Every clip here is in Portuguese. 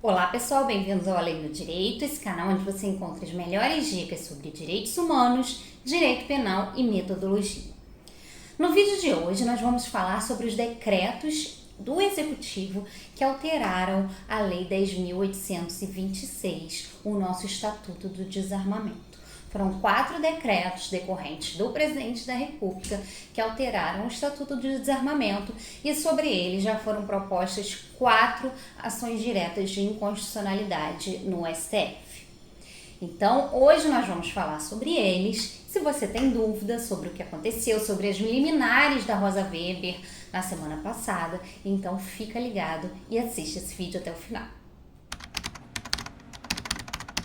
Olá pessoal, bem-vindos ao Além do Direito, esse canal onde você encontra as melhores dicas sobre direitos humanos, direito penal e metodologia. No vídeo de hoje nós vamos falar sobre os decretos do Executivo que alteraram a Lei 10.826, o nosso Estatuto do Desarmamento. Foram 4 decretos decorrentes do Presidente da República que alteraram o Estatuto de Desarmamento e sobre eles já foram propostas 4 ações diretas de inconstitucionalidade no STF. Então, hoje nós vamos falar sobre eles. Se você tem dúvida sobre o que aconteceu, sobre as liminares da Rosa Weber na semana passada, então fica ligado e assiste esse vídeo até o final.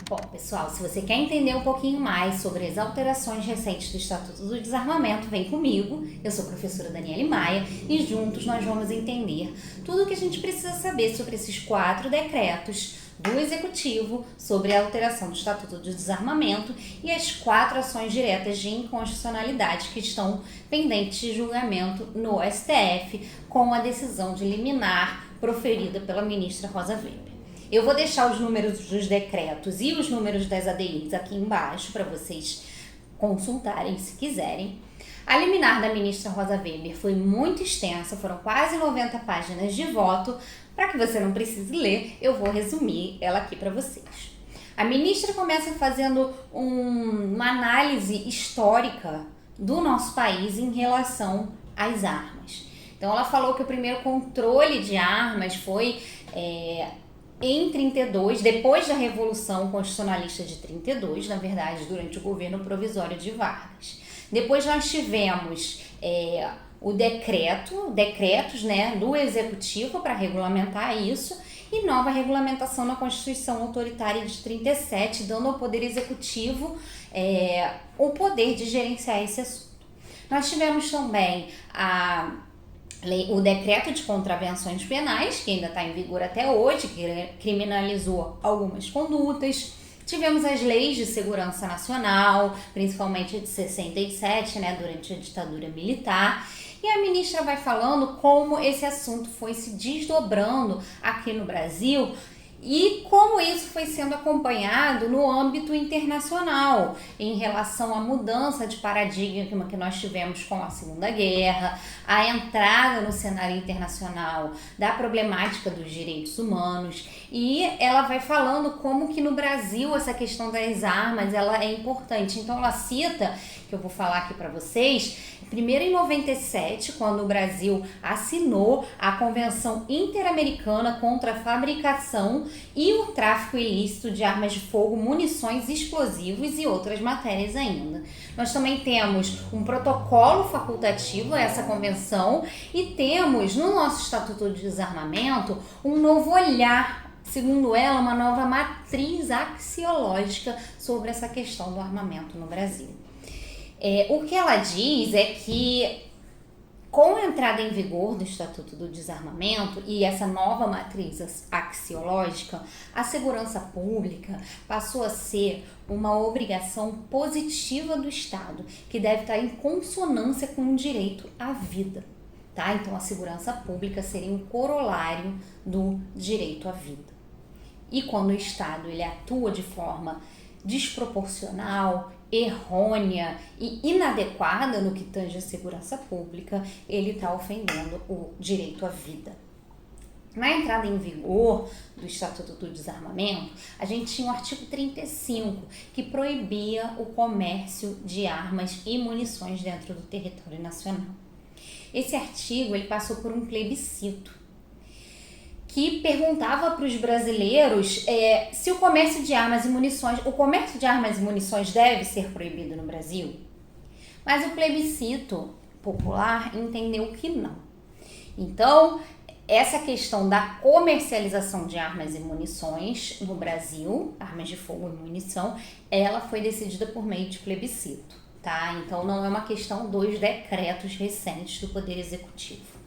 Bom, pessoal, se você quer entender um pouquinho mais sobre as alterações recentes do Estatuto do Desarmamento, vem comigo. Eu sou a professora Daniele Maia e juntos nós vamos entender tudo o que a gente precisa saber sobre esses 4 decretos do Executivo sobre a alteração do Estatuto do Desarmamento e as 4 ações diretas de inconstitucionalidade que estão pendentes de julgamento no STF com a decisão de liminar proferida pela ministra Rosa Weber. Eu vou deixar os números dos decretos e os números das ADIs aqui embaixo para vocês consultarem se quiserem. A liminar da ministra Rosa Weber foi muito extensa, foram quase 90 páginas de voto. Para que você não precise ler, eu vou resumir ela aqui para vocês. A ministra começa fazendo uma análise histórica do nosso país em relação às armas. Então ela falou que o primeiro controle de armas foi em 32, depois da Revolução Constitucionalista de 32, na verdade, durante o governo provisório de Vargas. Depois nós tivemos decretos do Executivo para regulamentar isso e nova regulamentação na Constituição Autoritária de 37, dando ao Poder Executivo o poder de gerenciar esse assunto. Nós tivemos também o decreto de contravenções penais, que ainda está em vigor até hoje, que criminalizou algumas condutas. Tivemos as leis de segurança nacional, principalmente de 67, durante a ditadura militar. E a ministra vai falando como esse assunto foi se desdobrando aqui no Brasil e como isso foi sendo acompanhado no âmbito internacional, em relação à mudança de paradigma que nós tivemos com a Segunda Guerra, a entrada no cenário internacional da problemática dos direitos humanos, e ela vai falando como que no Brasil essa questão das armas ela é importante. Então ela cita, que eu vou falar aqui para vocês, primeiro em 97, quando o Brasil assinou a Convenção Interamericana contra a Fabricação e o Tráfico Ilícito de Armas de Fogo, Munições, Explosivos e outras matérias ainda. Nós também temos um protocolo facultativo a essa convenção e temos no nosso Estatuto de Desarmamento um novo olhar, segundo ela, uma nova matriz axiológica sobre essa questão do armamento no Brasil. O que ela diz é que, com a entrada em vigor do Estatuto do Desarmamento e essa nova matriz axiológica, a segurança pública passou a ser uma obrigação positiva do Estado, que deve estar em consonância com o direito à vida. Então, a segurança pública seria um corolário do direito à vida. E quando o Estado ele atua de forma desproporcional, errônea e inadequada no que tange a segurança pública, ele está ofendendo o direito à vida. Na entrada em vigor do Estatuto do Desarmamento, a gente tinha o artigo 35, que proibia o comércio de armas e munições dentro do território nacional. Esse artigo ele passou por um plebiscito, que perguntava para os brasileiros se o comércio de armas e munições deve ser proibido no Brasil. Mas o plebiscito popular entendeu que não. Então, essa questão da comercialização de armas e munições no Brasil, armas de fogo e munição, ela foi decidida por meio de plebiscito, Então, não é uma questão dos decretos recentes do Poder Executivo.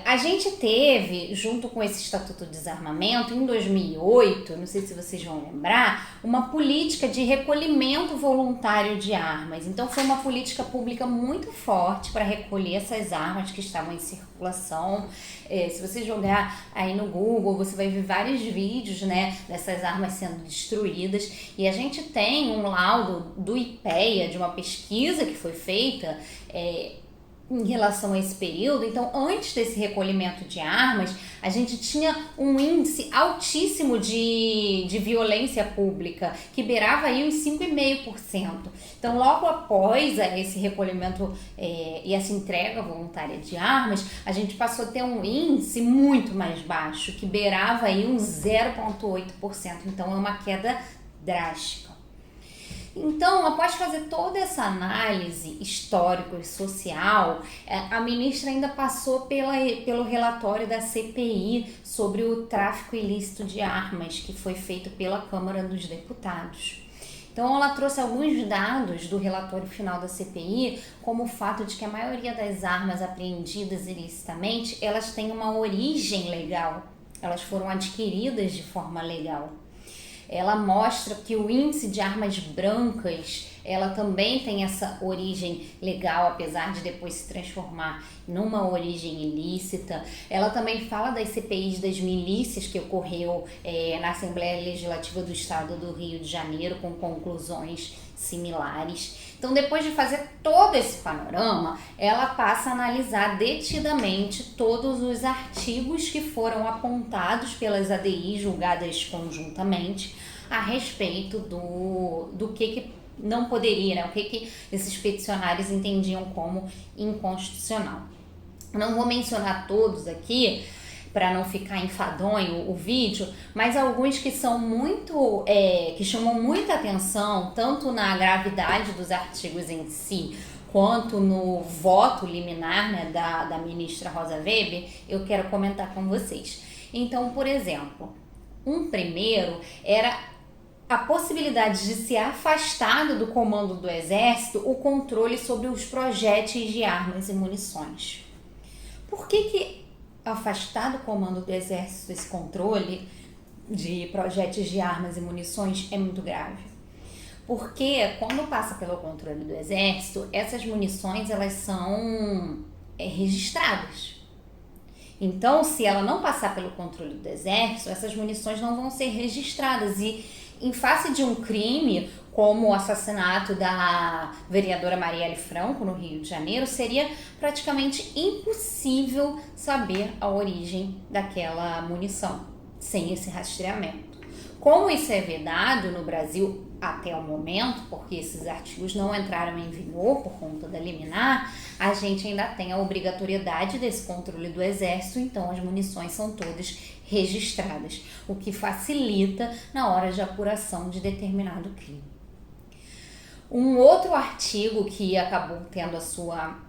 A gente teve, junto com esse Estatuto de Desarmamento, em 2008, não sei se vocês vão lembrar, uma política de recolhimento voluntário de armas. Então foi uma política pública muito forte para recolher essas armas que estavam em circulação. Se você jogar aí no Google, você vai ver vários vídeos, né, dessas armas sendo destruídas. E a gente tem um laudo do IPEA, de uma pesquisa que foi feita em relação a esse período. Então, antes desse recolhimento de armas, a gente tinha um índice altíssimo de violência pública, que beirava aí uns 5,5%. Então, logo após esse recolhimento e essa entrega voluntária de armas, a gente passou a ter um índice muito mais baixo, que beirava aí uns 0,8%. Então, é uma queda drástica. Então, após fazer toda essa análise histórica e social, a ministra ainda passou pelo relatório da CPI sobre o tráfico ilícito de armas, que foi feito pela Câmara dos Deputados. Então, ela trouxe alguns dados do relatório final da CPI, como o fato de que a maioria das armas apreendidas ilicitamente, elas têm uma origem legal, elas foram adquiridas de forma legal. Ela mostra que o índice de armas brancas, ela também tem essa origem legal, apesar de depois se transformar numa origem ilícita. Ela também fala das CPIs das milícias que ocorreu na Assembleia Legislativa do Estado do Rio de Janeiro, com conclusões similares. Então, depois de fazer todo esse panorama, ela passa a analisar detidamente todos os artigos que foram apontados pelas ADIs julgadas conjuntamente a respeito do que não poderia, né? O que esses peticionários entendiam como inconstitucional. Não vou mencionar todos aqui, para não ficar enfadonho o vídeo, mas alguns que são muito, que chamam muita atenção, tanto na gravidade dos artigos em si, quanto no voto liminar, né, da ministra Rosa Weber, eu quero comentar com vocês. Então, por exemplo, um primeiro era a possibilidade de ser afastado do comando do Exército o controle sobre os projéteis de armas e munições. Por que afastar do comando do Exército esse controle de projéteis de armas e munições é muito grave? Porque quando passa pelo controle do Exército, essas munições elas são registradas. Então, se ela não passar pelo controle do Exército, essas munições não vão ser registradas. E em face de um crime, como o assassinato da vereadora Marielle Franco no Rio de Janeiro, seria praticamente impossível saber a origem daquela munição sem esse rastreamento. Como isso é vedado no Brasil até o momento, porque esses artigos não entraram em vigor por conta da liminar, a gente ainda tem a obrigatoriedade desse controle do Exército, então as munições são todas registradas, o que facilita na hora de apuração de determinado crime. Um outro artigo que acabou tendo a sua,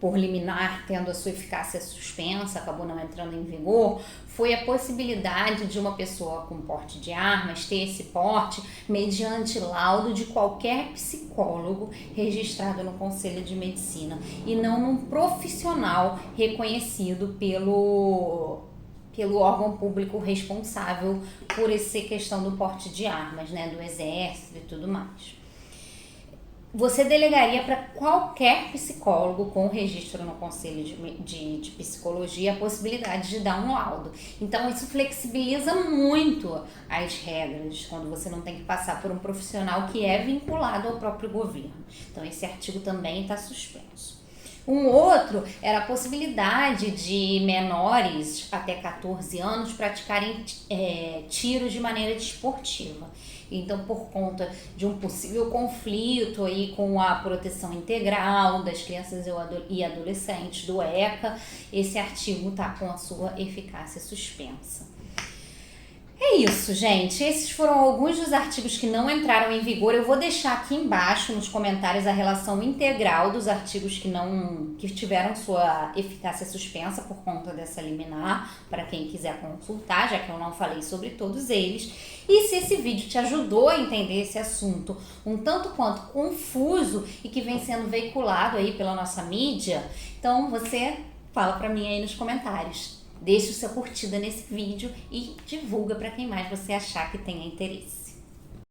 por liminar, tendo a sua eficácia suspensa, acabou não entrando em vigor, foi a possibilidade de uma pessoa com porte de armas ter esse porte mediante laudo de qualquer psicólogo registrado no Conselho de Medicina e não num profissional reconhecido pelo órgão público responsável por essa questão do porte de armas, né, do Exército e tudo mais. Você delegaria para qualquer psicólogo com registro no Conselho de Psicologia a possibilidade de dar um laudo. Então, isso flexibiliza muito as regras, quando você não tem que passar por um profissional que é vinculado ao próprio governo. Então, esse artigo também está suspenso. Um outro era a possibilidade de menores até 14 anos praticarem tiros de maneira desportiva. Então, por conta de um possível conflito aí com a proteção integral das crianças e adolescentes do ECA, esse artigo está com a sua eficácia suspensa. É isso, gente. Esses foram alguns dos artigos que não entraram em vigor. Eu vou deixar aqui embaixo nos comentários a relação integral dos artigos que tiveram sua eficácia suspensa por conta dessa liminar, para quem quiser consultar, já que eu não falei sobre todos eles. E se esse vídeo te ajudou a entender esse assunto um tanto quanto confuso e que vem sendo veiculado aí pela nossa mídia, então você Fala pra mim aí nos comentários. Deixe o seu curtida nesse vídeo e divulga para quem mais você achar que tenha interesse.